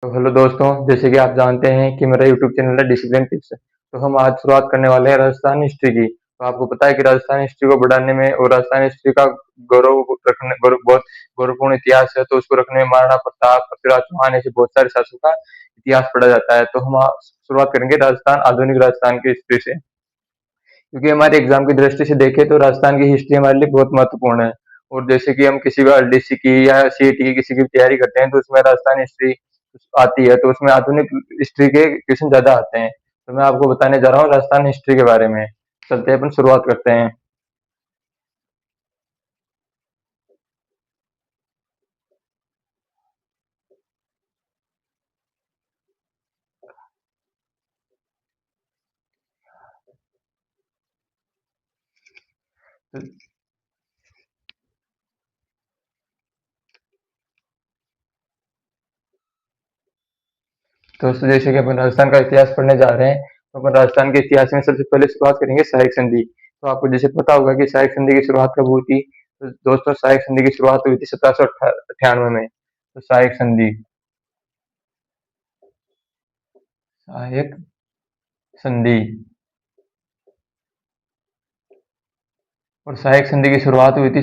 तो हेलो दोस्तों, जैसे कि आप जानते हैं कि मेरा यूट्यूब चैनल है डिसिप्लिन टिप्स। तो हम आज शुरुआत करने वाले हैं राजस्थान हिस्ट्री की। तो आपको पता है कि राजस्थान हिस्ट्री को बढ़ाने में और राजस्थान हिस्ट्री का बहुत गौरवपूर्ण इतिहास है, तो उसको रखने में महाराणा प्रताप, पृथ्वीराज चौहान ऐसे बहुत सारे शासकों का इतिहास पढ़ा जाता है। तो हम शुरुआत करेंगे राजस्थान, आधुनिक राजस्थान की हिस्ट्री से। क्योंकि हमारे एग्जाम की दृष्टि से देखें तो राजस्थान की हिस्ट्री हमारे लिए बहुत महत्वपूर्ण है। और जैसे कि हम किसी भी आरडीसी की या सीईटी की किसी की भी तैयारी करते हैं, तो उसमें राजस्थान हिस्ट्री आती है, तो उसमें आधुनिक हिस्ट्री के क्वेश्चन ज्यादा आते हैं। तो मैं आपको बताने जा रहा हूँ राजस्थान हिस्ट्री के बारे में। चलते हैं, अपन शुरुआत करते हैं। दोस्तों, जैसे कि अपन राजस्थान का इतिहास पढ़ने जा रहे हैं, तो अपन राजस्थान के इतिहास में सबसे पहले शुरुआत करेंगे सहायक संधि। तो आपको जैसे पता होगा कि सहायक संधि की शुरुआत कब हुई थी। तो दोस्तों, सहायक संधि की शुरुआत हुई थी 1798 में। तो सहायक संधि, सहायक संधि। और सहायक संधि की शुरुआत हुई थी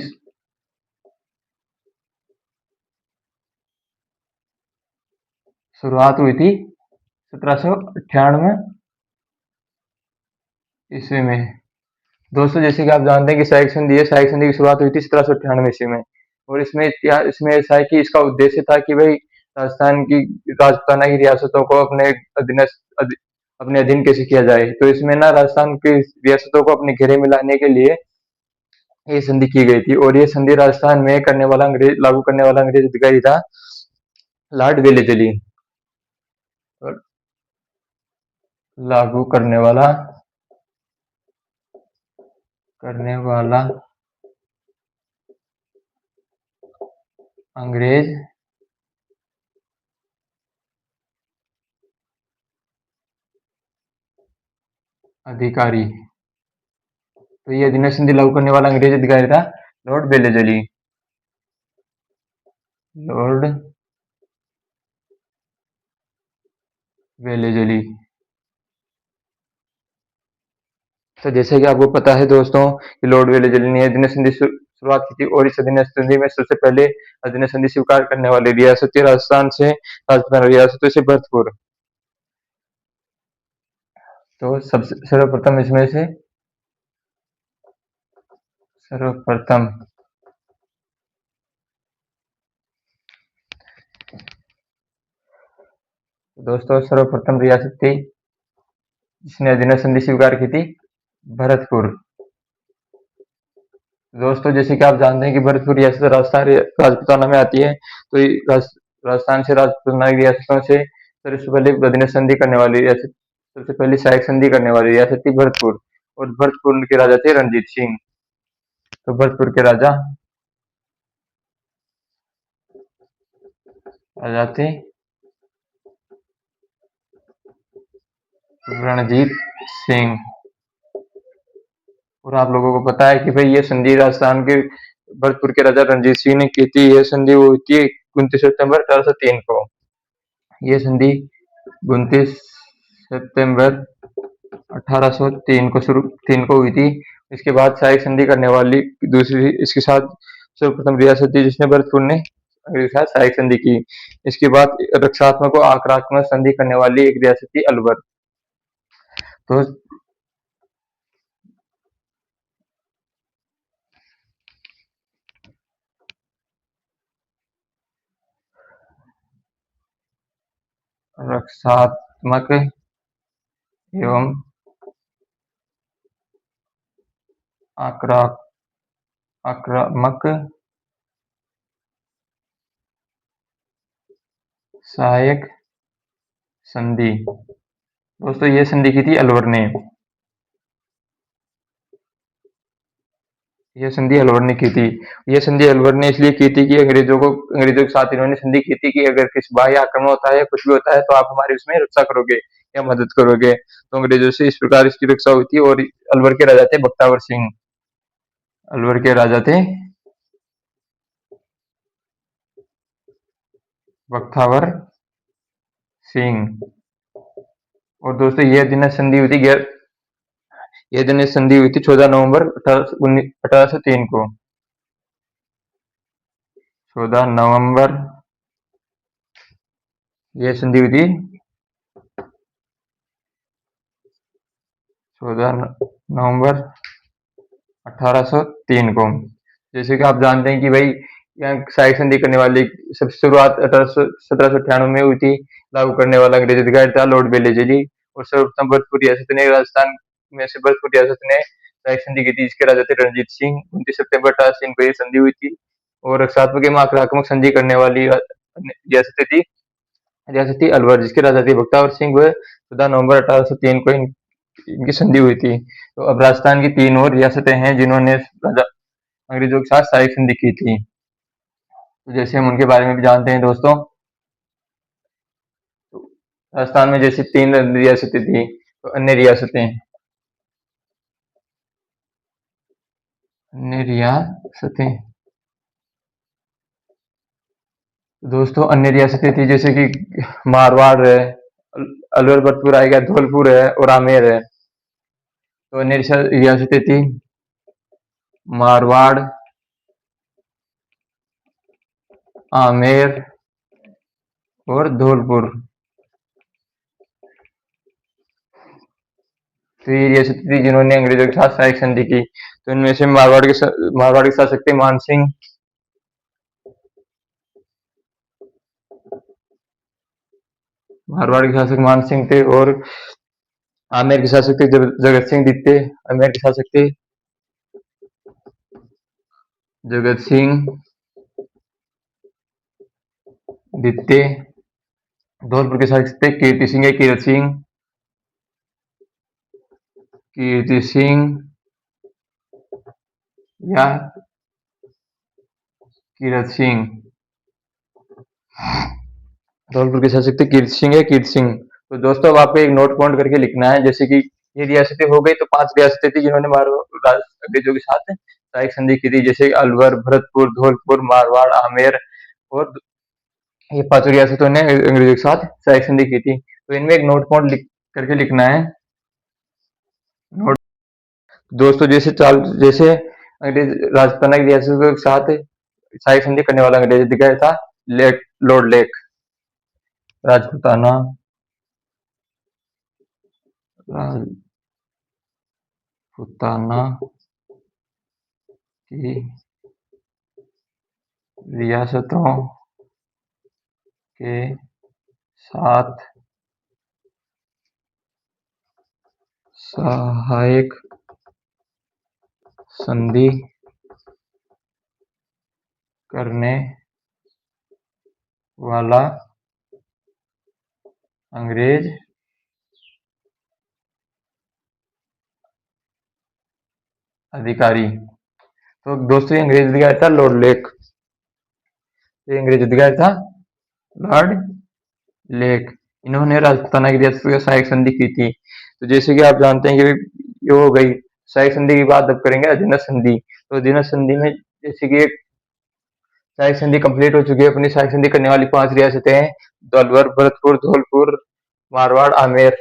1798 ईस्वी में। दोस्तों, जैसे कि आप जानते हैं कि सहायक संधि है, सहायक संधि की शुरुआत हुई थी 1798 ईस्वी में। और इसमें ऐसा है कि इसका उद्देश्य था कि भाई राजस्थान की राजपूताना की रियासतों को अपने अधीन कैसे किया जाए। तो इसमें ना राजस्थान की रियासतों को अपने घेरे में लाने के लिए ये संधि की गई थी। और ये संधि राजस्थान में लागू करने वाला अंग्रेज अधिकारी था लॉर्ड वेलेजली। और लागू करने वाला अंग्रेज अधिकारी। तो ये अधिनियम संधि लागू करने वाला अंग्रेज अधिकारी था लॉर्ड वेलेजली। Lord Wellesley. तो जैसे कि आपको पता है दोस्तों कि लॉर्ड वेलेजली ने अधिनियम संधि शुरुआत की थी। और इस अधिनियम संधि में सबसे पहले अधिनियम संधि स्वीकार करने वाली रियासत थी राजस्थान से राजस्थान रियासतों से भरतपुर। तो सबसे सर्वप्रथम इसमें से सर्वप्रथम दोस्तों, सर्वप्रथम रियासत थी जिसने अधिनियम संधि स्वीकार की थी भरतपुर। दोस्तों, जैसे कि आप जानते हैं कि भरतपुर रियासत राजपूताना में आती है। तो राजस्थान से राजपूताना की रियासतों से सबसे पहले अधिनियम संधि करने वाली रियासत, सबसे पहले सहायक संधि करने वाली रियासत थी भरतपुर। और भरतपुर के राजा थे रणजीत सिंह। तो भरतपुर के राजा थे रणजीत सिंह। और आप लोगों को पता है कि भाई ये संधि राजस्थान के भरतपुर के राजा रणजीत सिंह ने की थी। यह संधि वो हुई थी 29 सितंबर 1803 को। ये संधि 29 सितंबर 1803 को शुरू 3 को हुई थी। इसके बाद सहायक संधि करने वाली दूसरी इसके साथ सर्वप्रथम रियासत थी जिसने भरतपुर ने अंग्रेज के साथ सहायक संधि की। इसके बाद रक्षात्मक और आक्रामक संधि करने वाली एक रियासत थी अलवर। तो रक्षात्मक एवं आक्रा आक्रामक सहायक संधि, दोस्तों ये संधि की थी अलवर ने। यह संधि अलवर ने की थी। यह संधि अलवर ने इसलिए की थी कि अंग्रेजों के साथ इन्होंने संधि की थी कि अगर किसी बाह्य आक्रमण होता है, कुछ भी होता है, तो आप हमारी उसमें रक्षा करोगे या मदद करोगे। तो अंग्रेजों से इस प्रकार इसकी रक्षा हुई थी। और अलवर के राजा थे बख्तावर सिंह। अलवर के राजा थे बख्तावर सिंह। और दोस्तों ये अधीनस्थ संधि हुई थी ये अधीनस्थ संधि हुई थी 14 नवंबर 1803 को। 14 नवंबर ये संधि हुई थी 14 नवंबर 1803 को। जैसे कि आप जानते हैं कि भाई यहाँ सहायक संधि करने वाली सबसे शुरुआत 1798 में हुई थी। लागू करने वाला अंग्रेज अधिकारी था लॉर्ड बेलेजी जी। और सर्वप्रथम भरतपुर रियासत ने राजस्थान में से भरतपुर रियासत ने सहायक संधि की थी, जिसके राजा थे रणजीत सिंह। 29 सितंबर 1803 को ये संधि हुई थी। और सातवें में आक्रामक संधि करने वाली रियासत थी अलवर, जिसके राजा थे बख्तियार सिंह। वह 14 नवंबर 1803 को इनकी संधि हुई थी। तो अब राजस्थान की 3 और रियासतें हैं जिन्होंने अंग्रेजों के साथ सहायक संधि की थी। तो जैसे हम उनके बारे में भी जानते हैं दोस्तों, तो राजस्थान में जैसे 3 रियासतें थी, तो अन्य रियासतें दोस्तों अन्य रियासतें थी जैसे कि मारवाड़ है, अलवर भरतपुर आएगा, धौलपुर है और आमेर है। तो अन्य रियासतें थी मारवाड़, आमेर और धौलपुर। तो ये रियासतें थी जिन्होंने अंग्रेजों के साथ सहायक संधि की। तो इनमें से मारवाड़ के शासक थे मानसिंह, मारवाड़ के शासक मान सिंह थे। और आमेर के शासक थे जगत सिंह दित्ते। आमेर के शासक थे जगत सिंह दित्ते। धौलपुर के शासक थे कीर्ति सिंह या कीरत सिंह, कीर्ति सिंह या कीरत सिंह। धौलपुर के शासक थे कीर्ति सिंह या कीर्त सिंह। तो दोस्तों अब आपको एक नोट पॉइंट करके लिखना है। जैसे कि ये रियासतें हो गई, तो 5 रियासतें थी जिन्होंने अंग्रेजों के साथ सहायक संधि की थी, जैसे अलवर, भरतपुर, धौलपुर, मारवाड़, आमेर। और ये 5 रियासतों ने अंग्रेजों के साथ सहायक संधि की थी। तो इनमें एक नोट पॉइंट करके लिखना है। नोट दोस्तों जैसे अंग्रेज राजपूताना की रियासतों के साथ सहायक संधि करने वाला अंग्रेज अधिकारी था लॉर्ड लेक। राजपूताना राजपूताना की रियासतों के साथ सहायक संधि करने वाला अंग्रेज अधिकारी। तो दोस्तों ये अंग्रेज अधिकारी था लॉर्ड लेक। ये अंग्रेज अधिकारी था लॉर्ड लेक। इन्होंने राजपूताना की रियासत के सहायक संधि की थी। तो जैसे कि आप जानते हैं कि ये हो गई सहायक संधि की बात। अब करेंगे अधीनस्थ संधि। तो अधीनस्थ संधि में जैसे कि एक सहायक संधि कंप्लीट हो चुकी है। अपनी सहायक संधि करने वाली 5 रियासतें हैं अलवर, भरतपुर, धौलपुर, मारवाड़, आमेर।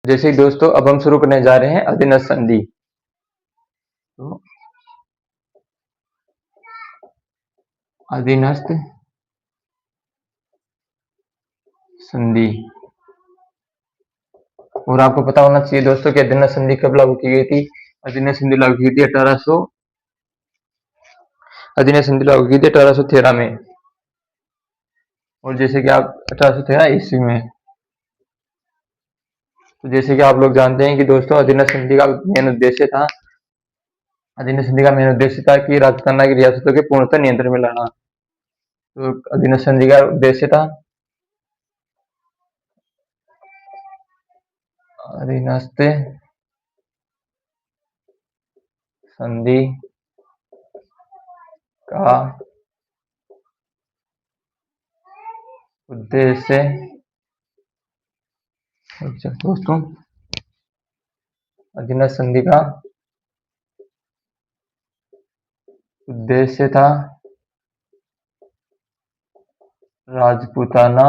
जैसे कि दोस्तों अब हम शुरू करने जा रहे हैं अधीनस्थ संधि। तो अधीनस्थ संधि, और आपको पता होना चाहिए दोस्तों कि अधीनस्थ संधि कब लागू की गई थी। अधीनस्थ संधि लागू की थी 1813 में। और जैसे कि आप 1813 ईस्वी में। तो जैसे कि आप लोग जानते हैं कि दोस्तों अधीनस्थ संधि का मेन उद्देश्य था कि राजपूताना की रियासतों के पूर्णतः नियंत्रण में लाना। तो अधीनस्थ संधि का उद्देश्य था अधीनस्थ संधि का उद्देश्य दोस्तों अधीनस्थ संधि का उद्देश्य था राजपूताना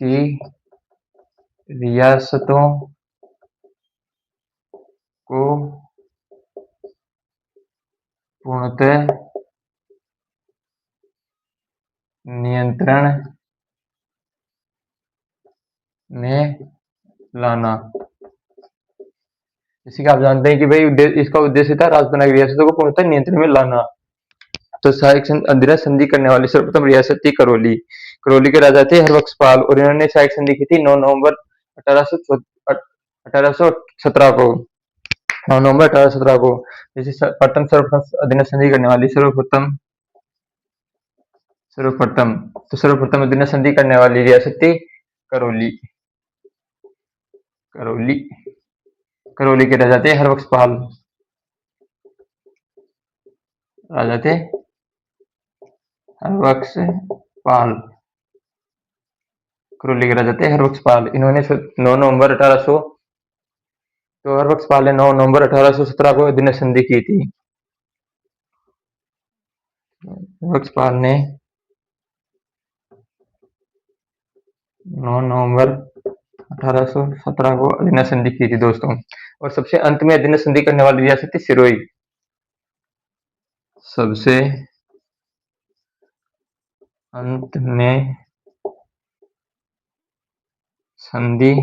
की रियासतों को पूर्णतः नियंत्रण में लाना। जैसे कि आप जानते हैं कि भाई इसका उद्देश्य था राजपूताना की रियासतों को पूर्णतः नियंत्रण में लाना। तो सहायक अधिराज संधि करने वाली सर्वप्रथम रियासत थी करौली। करौली के राजा थे हरबख्शपाल और इन्होंने सहायक संधि की थी 9 नवंबर 1817 को। 9 नवंबर 1817 को। जैसे सर्वप्रथम अधीनस्थ संधि करने वाली सर्वप्रथम सर्वप्रथम अधीनस्थ संधि करने वाली रियासत थी करौली। करौली करौली के राजा थे हरबख्शपाल। राजा थे हरबख्शपाल। करौली के राजा थे हरबख्शपाल। इन्होंने 9 नवंबर 1800 तो हरबख्शपाल ने 9 नवंबर 1817 को अधीनस्थ संधि की थी। हरबख्शपाल ने 9 नवंबर 1817 को अधीनस्थ संधि की थी दोस्तों। और सबसे अंत में अधीनस्थ संधि करने वाली रियासत थी सिरोही। सबसे अंत में संधि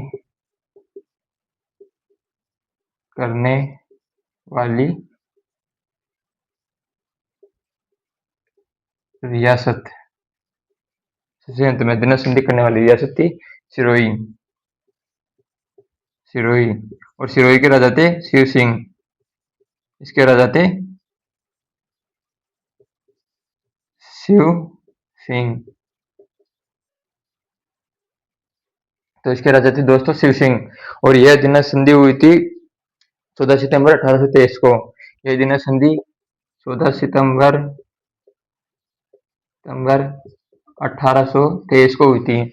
करने वाली रियासत सबसे अंत में अधीनस्थ संधि करने वाली रियासत थी सिरोही। सिरोही और सिरोही के राजा थे शिव सिंह। इसके राजा थे शिव सिंह। तो इसके राजा थे दोस्तों शिव सिंह। और यह अधीनस्थ संधि हुई थी 14 सितंबर 1823 को। यह अधीनस्थ संधि 14 सितंबर 1823 को हुई थी।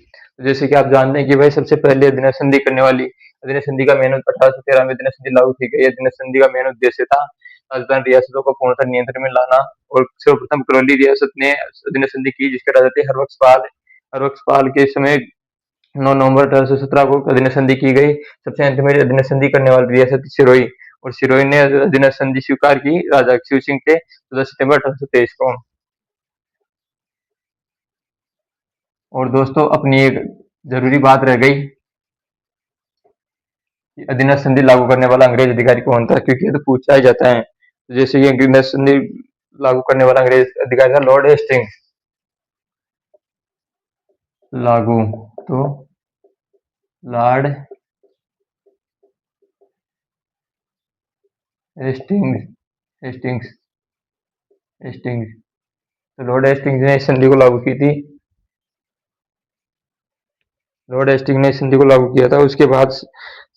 जैसे कि आप जानते हैं कि भाई सबसे पहले अधीनस्थ संधि करने वाली अधीनस्थ संधि का मेन 1813 में अधीनस्थ संधि लागू की गई। अधीनस्थ संधि का मेन उद्देश्य था राजस्थान रियासतों को पूर्णतः नियंत्रण में लाना। और सर्वप्रथम करौली रियासत ने अधीनस्थ संधि की जिसके राजा थे हरबख्शपाल। हरबख्शपाल के समय 9 नवंबर 1817 को अधीनस्थ संधि की गई। सबसे अंत में अधीनस्थ संधि करने वाली रियासत सिरोही। और सिरोही ने अधीनस्थ संधि स्वीकार की राजा शिव सिंह थे 14 सितंबर 1823 को। और दोस्तों अपनी एक जरूरी बात रह गई कि अधीनस्थ संधि लागू करने वाला अंग्रेज अधिकारी कौन था, क्योंकि ये तो पूछा ही जाता है। जैसे कि अधीनस्थ संधि लागू करने वाला अंग्रेज अधिकारी था लॉर्ड हेस्टिंग्स। लागू तो लॉर्ड हेस्टिंग्स हेस्टिंग्स हेस्टिंग्स तो लॉर्ड हेस्टिंग्स ने इस संधि को लागू की थी। लॉर्ड हेस्टिंग्स ने इस संधि को लागू किया था। उसके बाद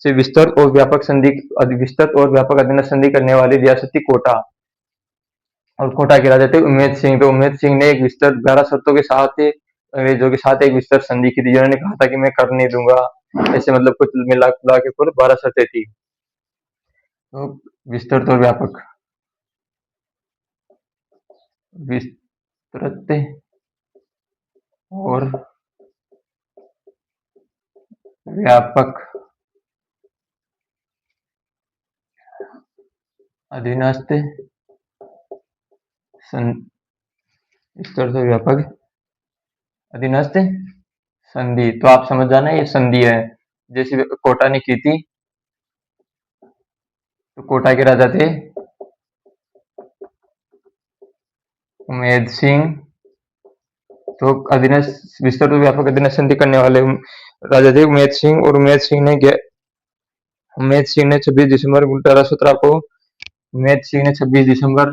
से विस्तृत और व्यापक अधीनस्थ संधि करने वाली रियासत थी कोटा। और कोटा के राजा थे उम्मेद सिंह। तो उम्मेद सिंह ने एक विस्तृत 11 शर्तों के साथ अंग्रेजों के साथ एक विस्तृत संधि की थी, जिन्होंने कहा था कि मैं कर नहीं दूंगा। ऐसे मतलब कुछ मिला जुला के कुल 12 शर्तें थी। तो विस्तृत और व्यापक विस्तृत और व्यापक अधीनस्थ विस्तृत और व्यापक अधीनस्थ संधि। तो आप समझ जाना ये संधि है। जैसे कोटा ने की थी। तो कोटा के राजा थे उमेद सिंह। तो अधीनस्थ विस्तृत और व्यापक अधीनस्थ संधि करने वाले राजा थे उमेद सिंह। और उमेद सिंह ने 26 दिसंबर 1817 को उमेद सिंह ने 26 दिसंबर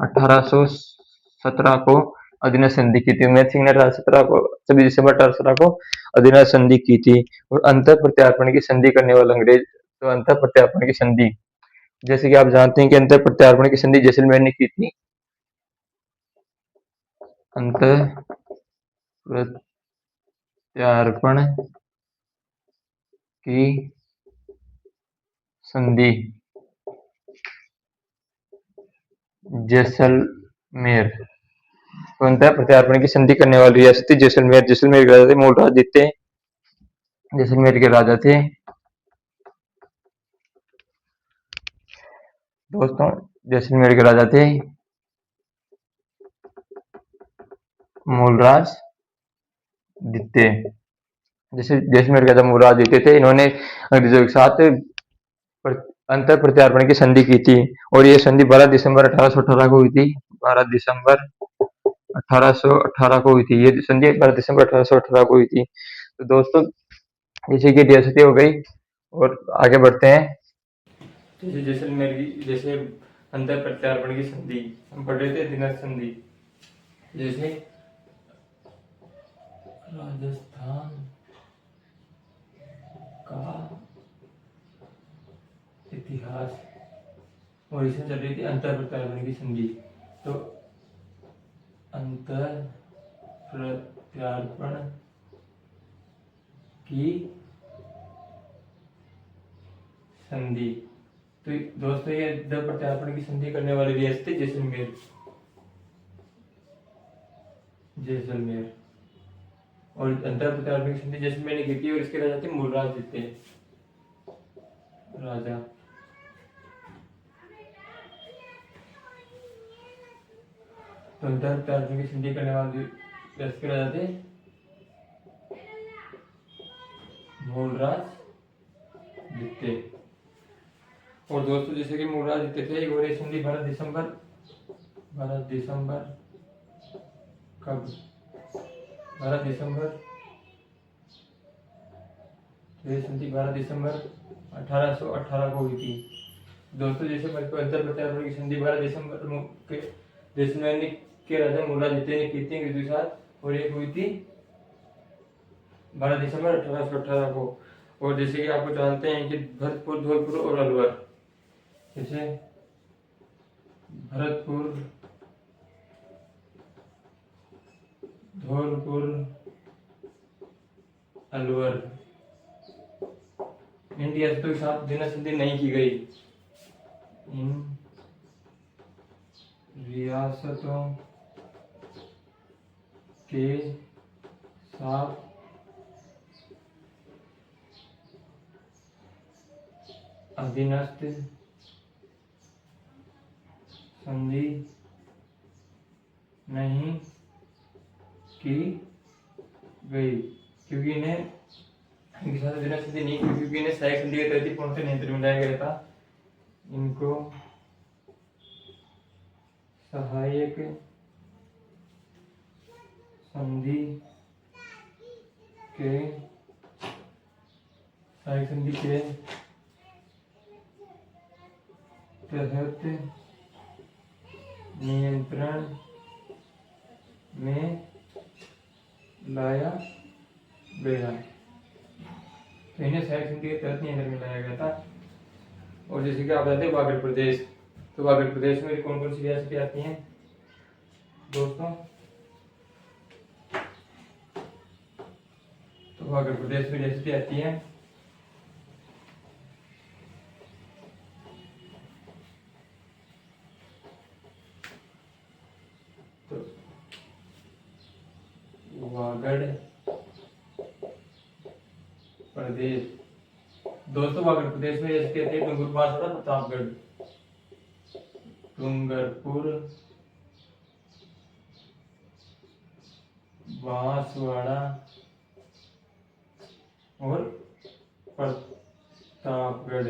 1817 को अधीनस्थ संधि की थी। उमेद सिंह ने 26 दिसंबर 1817 को अधीनस्थ संधि की थी। और अंतर प्रत्यार्पण की संधि करने वाला अंग्रेज। तो अंतर प्रत्यार्पण की संधि, जैसे कि आप जानते हैं कि अंतर प्रत्यार्पण की संधि जैसलमेर ने की थी। अंतर प्रत्यार्पण की संधि जैसलमेर। तो अंतः प्रत्यार्पण की संधि करने वाली रियासत थी जैसलमेर। जैसलमेर के राजा थे मूल आदित्य। जैसलमेर के राजा थे दोस्तों, जैसलमेर के राजा थे मूलराज द्वितीय। जैसे जैसलमेर के राजा मूलराज द्वितीय थे, इन्होंने अंग्रेजों के साथ अंतर प्रत्यार्पण की संधि की थी और ये संधि 12 दिसंबर 1818 को हुई थी। 12 दिसंबर 1818 को हुई थी ये संधि, 12 दिसंबर 1818 को हुई थी। तो दोस्तों, जैसे कि रियासतें हो गई और आगे बढ़ते हैं। जैसे जैसलमेर की, जैसे अंतर प्रत्यार्पण की संधि हम पढ़ रहे थे, दिनक संधि। जैसे राजस्थान का इतिहास और इसमें चल रही थी अंतर प्रत्यार्पण की संधि। तो अंतर प्रत्यार्पण की संधि। तो दोस्तों, ये अंतर प्रत्यार्पण की संधि करने वाली रियासत थी जैसलमेर। जैसलमेर और अंतर प्रत्यार्पण की संधि जैसलमेर ने की थी और इसके राजा थे मूलराज द्वितीय राजा। तो अंतर प्रत्यार्पण की संधि करने वाले इसके राजा थे मूलराज द्वितीय। और दोस्तों, जैसे कि मूलराज द्वितीय थे, और ये संधि 12 दिसंबर कब 12 दिसंबर ये संधि 12 दिसंबर 1818 को हुई थी। दोस्तों, जैसे अंतर प्रत्यार्पण की संधि 12 दिसंबर के जैसलमेर के राजा मूलराज द्वितीय ने की थी अंग्रेजों के साथ, और ये हुई थी 12 दिसंबर 1818 को। और जैसे कि आपको जानते हैं कि भरतपुर, धौलपुर और अलवर, जैसे भरतपुर, धौलपुर, अलवर, इन रियासतों के साथ दिनक संधि नहीं की गई। इन रियासतों के साथ अधीनस्थ संधि नहीं की गई, क्योंकि इन्हें इनके साथ अधीनस्थ संधि नहीं की, क्योंकि इन्हें सहायक संधि के तहत ही पूर्णतः नियंत्रण में लाया गया था। इनको सहायक संधि के तहत नियंत्रण में लाया गया। तो इन्हें सहायक संधि के तहत नियंत्रण में लाया गया था। और जैसे कि आप जानते हैं वागड़ प्रदेश, तो वागड़ प्रदेश में कौन कौन सी रियासतें आती हैं दोस्तों? तो वागड़ प्रदेश में रियासतें आती हैं तो वागड़ प्रदेश। दोस्तों, वागड़ प्रदेश में रियासतें आती है डूंगरपुर, बांसवाड़ा, प्रतापगढ़, डूंगरपुर, बांसवाड़ा और प्रतापगढ़।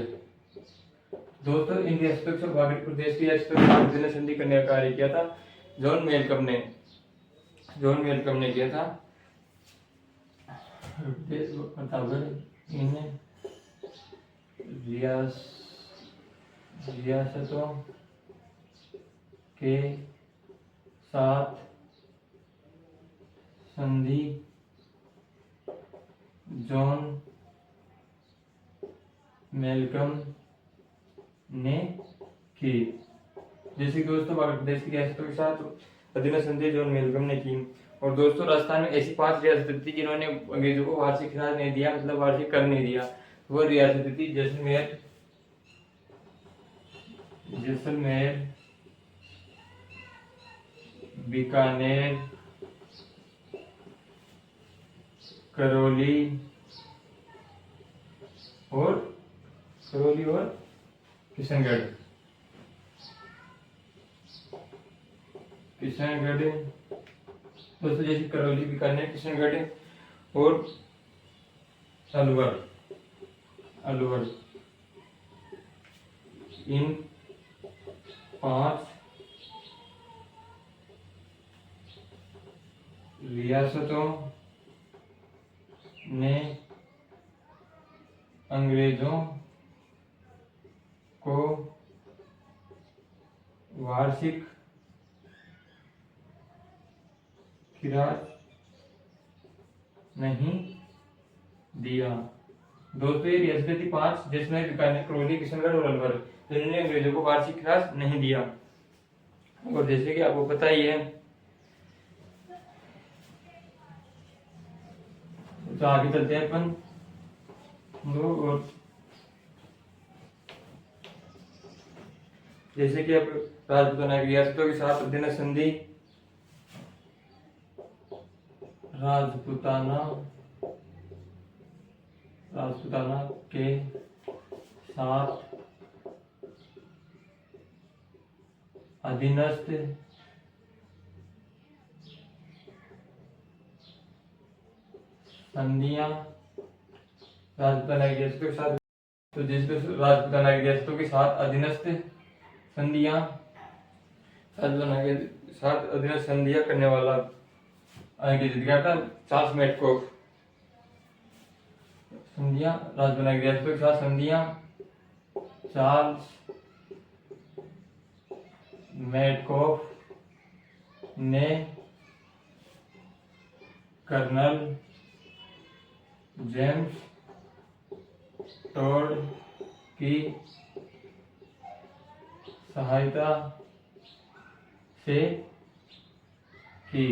दोस्तों, इन रियासतों से वागड़ प्रदेश की रियासतों के साथ दिनक संधि करने का कार्य किया था जॉन मेलकम ने किया था। प्रतापगढ़ इन रियासतों के साथ संधि जॉन मेलकम ने की। जैसे कि दोस्तों, वागड़ प्रदेश की रियासतों के साथ अधीनस्थ संधि जॉन मेलकम ने की। और दोस्तों, राजस्थान में ऐसी 5 रियासतें थी जिन्होंने अंग्रेजों को वार्षिक राज नहीं दिया, मतलब वार्षिक कर नहीं दिया। वो रियासतें थी जैसलमेर, बीकानेर, करौली और किशनगढ़। दोस्तों जैसे करौली, बीकानेर, किशनगढ़ और अलवर, इन 5 रियासतों ने अंग्रेजों को वार्षिक खिराज नहीं दिया। दोस्तों ये रियासतें थी 5 जिसमें बीकानेर, करौली, किशनगढ़ और अलवर, जिन्होंने अंग्रेजों को वार्षिक खिराज नहीं दिया। और जैसे कि आपको पता ही है, तो आगे चलते हैं अपन और जैसे कि अब राजपूताना की रियासतों के साथ अधीन संधि, राजपूताना के साथ अधीनस्थ संधियां, राजपूताना की रियासतों के साथ, तो जिसमें राजपूताना की रियासतों के साथ अधीनस्थ संधियां, राजपूताना के साथ अधीनस्थ संधियां करने वाला अंग्रेज क्या था, चार्ल्स मेडकॉफ। संधियां, राजपूताना की रियासतों के साथ संधियां, चार्ल्स मेडकॉफ ने कर्नल जेम्स टोड की सहायता से की।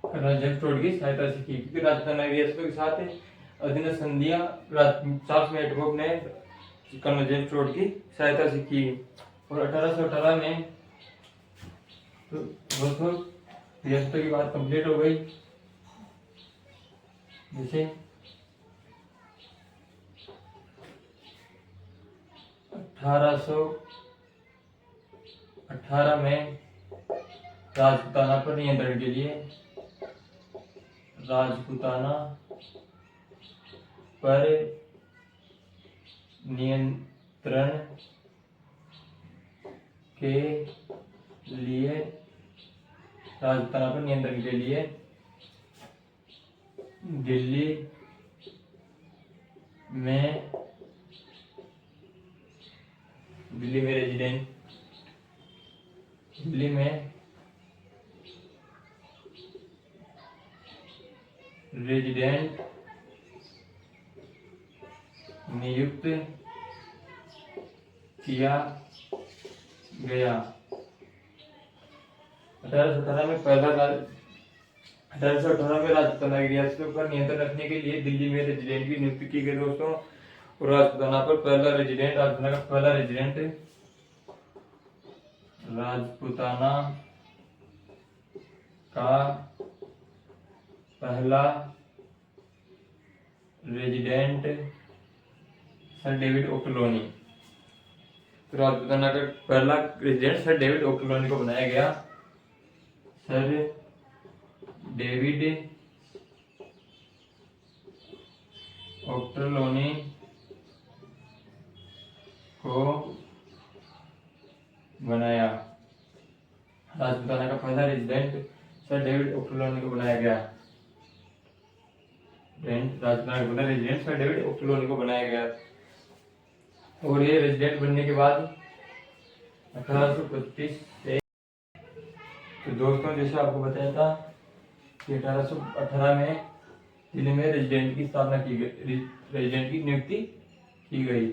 कर्नल जेम्स टोड की सहायता से की, क्योंकि राजपूताना की रियासतों के साथ अधीनस्थ संधियां चार्ल्स मेडकॉफ ने कर्नल जेम्स टोड की सहायता से की। और 1818 में तो दोस्तों रियासतों की बात कंप्लीट हो गई। जैसे 1818 में राजपूताना पर नियंत्रण के लिए, राजपूताना पर नियंत्रण के लिए, राजपूताना पर नियंत्रण के लिए दिल्ली में रेजिडेंट नियुक्त किया गया। 1818 में राजपूताना की रियासतों पर नियंत्रण रखने के लिए दिल्ली में रेजिडेंट की नियुक्ति की गई दोस्तों। और राजपूताना पर पहला रेजिडेंट, राजपूताना का पहला रेजिडेंट, राजपूताना का पहला रेजिडेंट सर डेविड ओ'कलोनी। तो राजपूताना का पहला रेजिडेंट सर डेविड ओ'कलोनी को बनाया गया। सर डेविड ओ'कलोनी को बनाया, राजपूताना का पहला रेजिडेंट सर डेविड ओ'कलोनी को बनाया गया। राजपूताना का पहला रेजिडेंट सर डेविड ओ'कलोनी को बनाया गया। और ये रेजिडेंट बनने के बाद 1825 से, तो दोस्तों जैसे आपको बताया था कि 1818 में दिल्ली में रेजिडेंट की स्थापना की गई, रेजिडेंट की नियुक्ति की गई,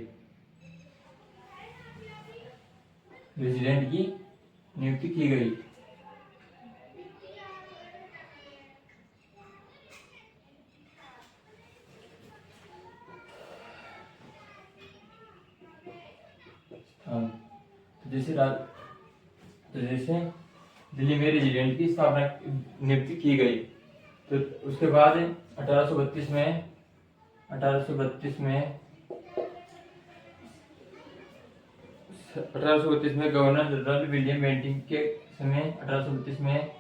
रेजिडेंट की नियुक्ति की गई। तो जैसे दिल्ली में रेजिडेंट की स्थापना नियुक्ति की गई। तो उसके बाद 1832 में 1832 में गवर्नर जनरल विलियम बेंटिंक के समय 1832 में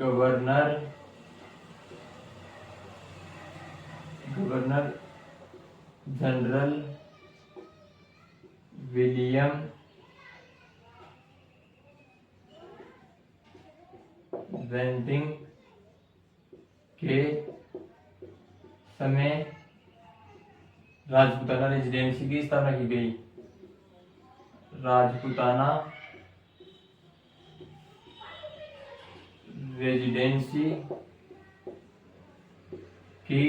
गवर्नर जनरल विलियम बेंटिंक के समय राजपूताना रेजिडेंसी की स्थापना की गई। राजपूताना रेजिडेंसी की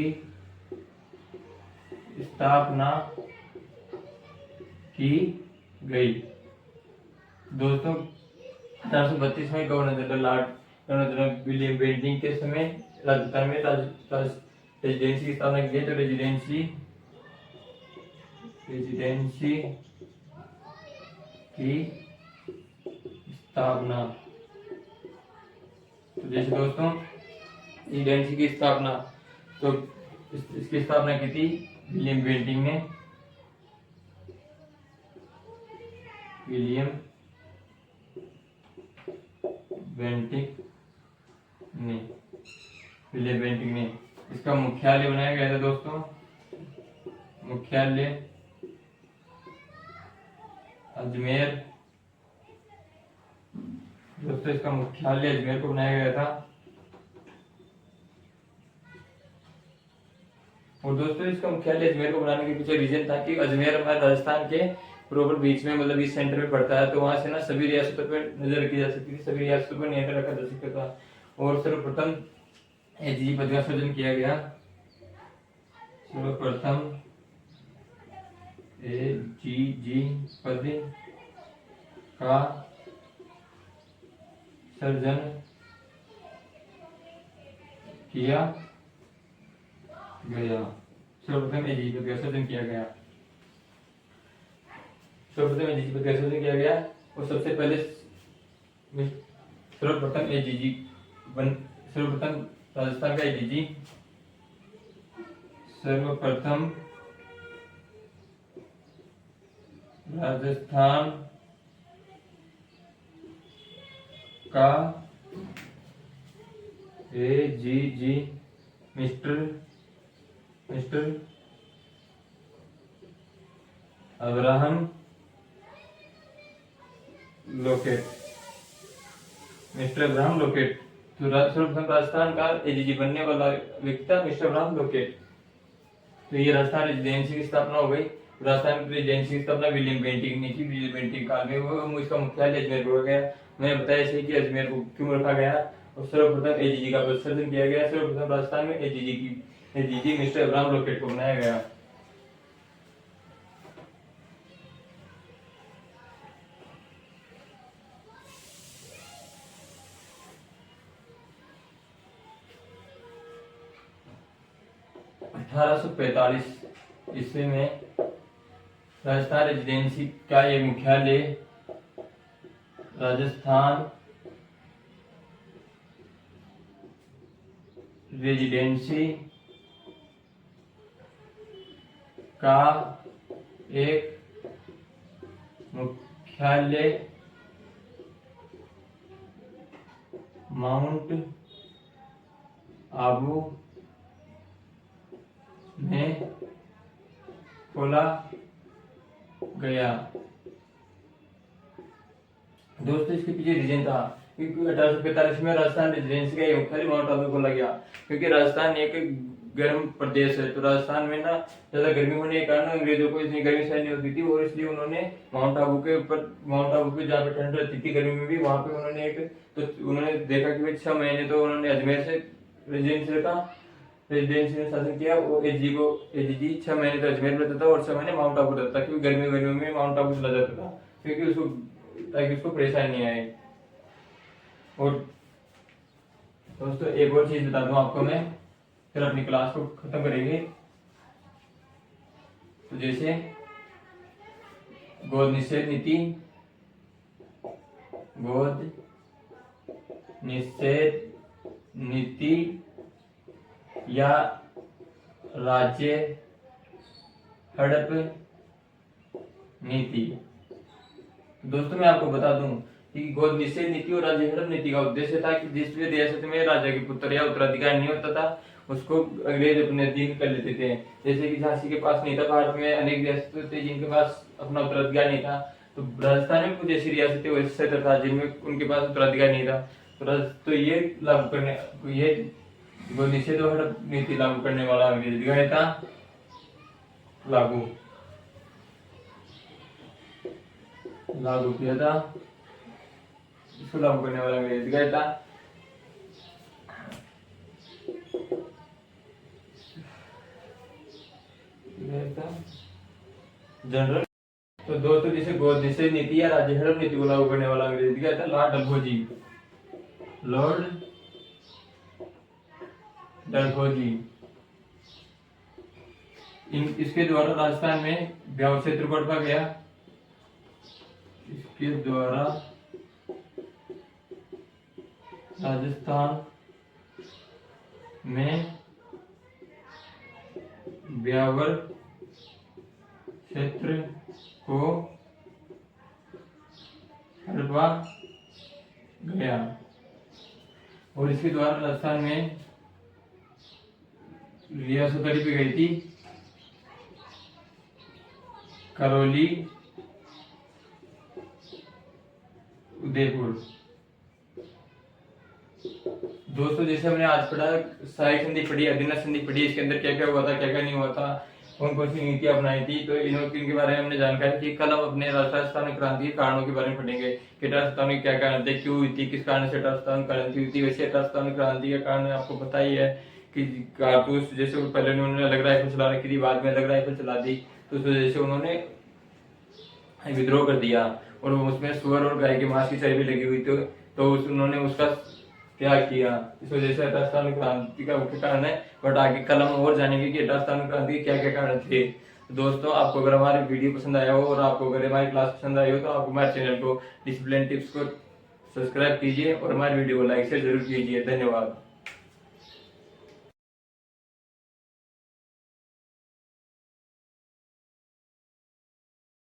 स्थापना की गई। दोस्तों 1832 में गवर्नर जनरल विलियम बेंटिंक के समय राजस्थान में रेजिडेंसी की स्थापना की गई। तो रेजिडेंसी की स्थापना, तो जैसे दोस्तों रेजिडेंसी की स्थापना, तो इसकी स्थापना की थी विलियम बेंटिंक ने। विलियम बेंटिंक ने इसका मुख्यालय बनाया गया था दोस्तों। मुख्यालय अजमेर, दोस्तों इसका मुख्यालय अजमेर को बनाया गया था। और दोस्तों इसका मुख्यालय अजमेर को बनाने के पीछे रीजन था कि अजमेर हमारे राजस्थान के प्रॉपर बीच में, मतलब इस सेंटर में पड़ता है, तो वहां से ना सभी रियासतों पर नजर रखी जा सकती थी, सभी रियासतों पर नियंत्रण रखा जा सकता था। और सर्वप्रथम एजीजी पद का सृजन किया गया। सर्वप्रथम एजीजी पद का सृजन किया गया। सर्वप्रथम एजीजी पद का सृजन किया गया। सर्वप्रथम एजीजी पद का सृजन किया गया। और सबसे पहले सर्वप्रथम राजस्थान का एजीजी, सर्वप्रथम राजस्थान का एजीजी मिस्टर अब्राहम लोकेट। तो सर्वप्रथम राजस्थान का एजीजी बनने वाला व्यक्ति था मिस्टर अब्राहम लोकेट। तो ये राजस्थान रेजिडेंसी की स्थापना हो गई। राजस्थान रेजिडेंसी की स्थापना विलियम बेंटिंक ने की। विलियम बेंटिंक काल में वो इसका मुख्यालय अजमेर हो गया। मैंने बताया इसे कि अजमेर को क्यों रखा गया। और सर्वप्रथम एजीजी का सृजन किया गया। सर्वप्रथम राजस्थान में एजीजी मिस्टर अब्राहम लोकेट को बनाया गया। ईस्वी में राजस्थान रेजिडेंसी का ये मुख्यालय राजस्थान रेजिडेंसी का एक मुख्यालय माउंट आबू में खोला गया। दोस्तों इसके पीछे रीजन था क्योंकि 1845 में राजस्थान रेजिडेंसी का मुख्यालय माउंट आबू में खोला गया। क्योंकि राजस्थान एक गर्म प्रदेश है, तो राजस्थान में ना ज्यादा गर्मी होने के कारण अंग्रेजों को इतनी गर्मी सहन नहीं होती थी। और इसलिए उन्होंने माउंट आबू पे जहाँ पे ठंड रहती थी गर्मी में भी, वहां पे उन्होंने देखा कि भाई 6 महीने तो उन्होंने अजमेर से रेजिडेंसी ने शासन किया। वो एजीजी 6 महीने तक अजमेर में रहता था और 6 महीने माउंट आबू रहता था, क्योंकि गर्मी में माउंट आबू चला जाता था ताकि उसको परेशानी नहीं आए। और दोस्तों एक और चीज बता दूं आपको मैं, फिर अपनी क्लास को खत्म करेंगे। तो जैसे गोद निषेध नीति गोद निषेध नीति या राज्य हड़प नीति। दोस्तों मैं आपको बता दूं कि गोद निषेध नीति और राज्य हड़प नीति का उद्देश्य था कि जिस भी रियासत में राजा के पुत्र या उत्तराधिकारी नहीं होता था उसको अंग्रेज अपने अधीन कर लेते थे। जैसे कि झांसी के पास नहीं था, भारत में अनेक रियासतें थी जिनके पास अपना उत्तराधिकारी नहीं था, तो राजस्थान में कुछ ऐसी रियासतें वैसे था जिनमें उनके पास उत्तराधिकारी नहीं था। तो ये लागू करने ये गोद निषेध और हड़प नीति लागू करने वाला अंग्रेज अधिकारी था। लागू किया था, इसको लागू करने वाला अंग्रेज अधिकारी था। जनरल। तो दोस्तों जिसे गोद निषेध नीति या राज्य हड़प नीति को लागू करने वाला अंग्रेज अधिकारी था लॉर्ड डलहौजी। इसके द्वारा राजस्थान में व्यापक क्षेत्र बढ़ा गया। इसके द्वारा राजस्थान में व्यापार क्षेत्र को हड़पा गया और इसके द्वारा राजस्थान में रियासत भी गई थी करौली, उदयपुर। दोस्तों जैसे हमने आज पढ़ा, सहायक संधि पढ़ी, अधीनस्थ संधि पढ़ी, इसके अंदर क्या क्या हुआ था, क्या क्या नहीं हुआ था, कौन कौन सी नीतियां अपनाई थी, तो इनके बारे में हमने जानकारी की। कल हम अपने राजस्थान क्रांति के कारणों के बारे में पढ़ेंगे कि राजस्थान के क्या कारण थे, क्यों हुई थी, किस कारण से राजस्थान क्रांति हुई थी। वैसे राजस्थान क्रांति का कारण आपको पता ही है कि कारतूस, जैसे पहले उन्होंने अलग राइफल चला रखी थी, बाद में अलग राइफल चला दी, तो उस वजह से उन्होंने विद्रोह कर दिया और उसमें सुअर और गाय के मांस की चर्बी लगी हुई थी, तो उन्होंने उसका त्याग किया। इस वजह से राजस्थान क्रांति का मुख्य कारण है। बट आगे कल हम और जानेंगे कि राजस्थान क्रांति के क्या क्या कारण थे। दोस्तों आपको अगर हमारी वीडियो पसंद आया हो और आपको अगर हमारी क्लास पसंद आई हो तो आप हमारे चैनल को डिसिप्लिन टिप्स को सब्सक्राइब कीजिए और हमारी वीडियो को लाइक शेयर जरूर कीजिए। धन्यवाद।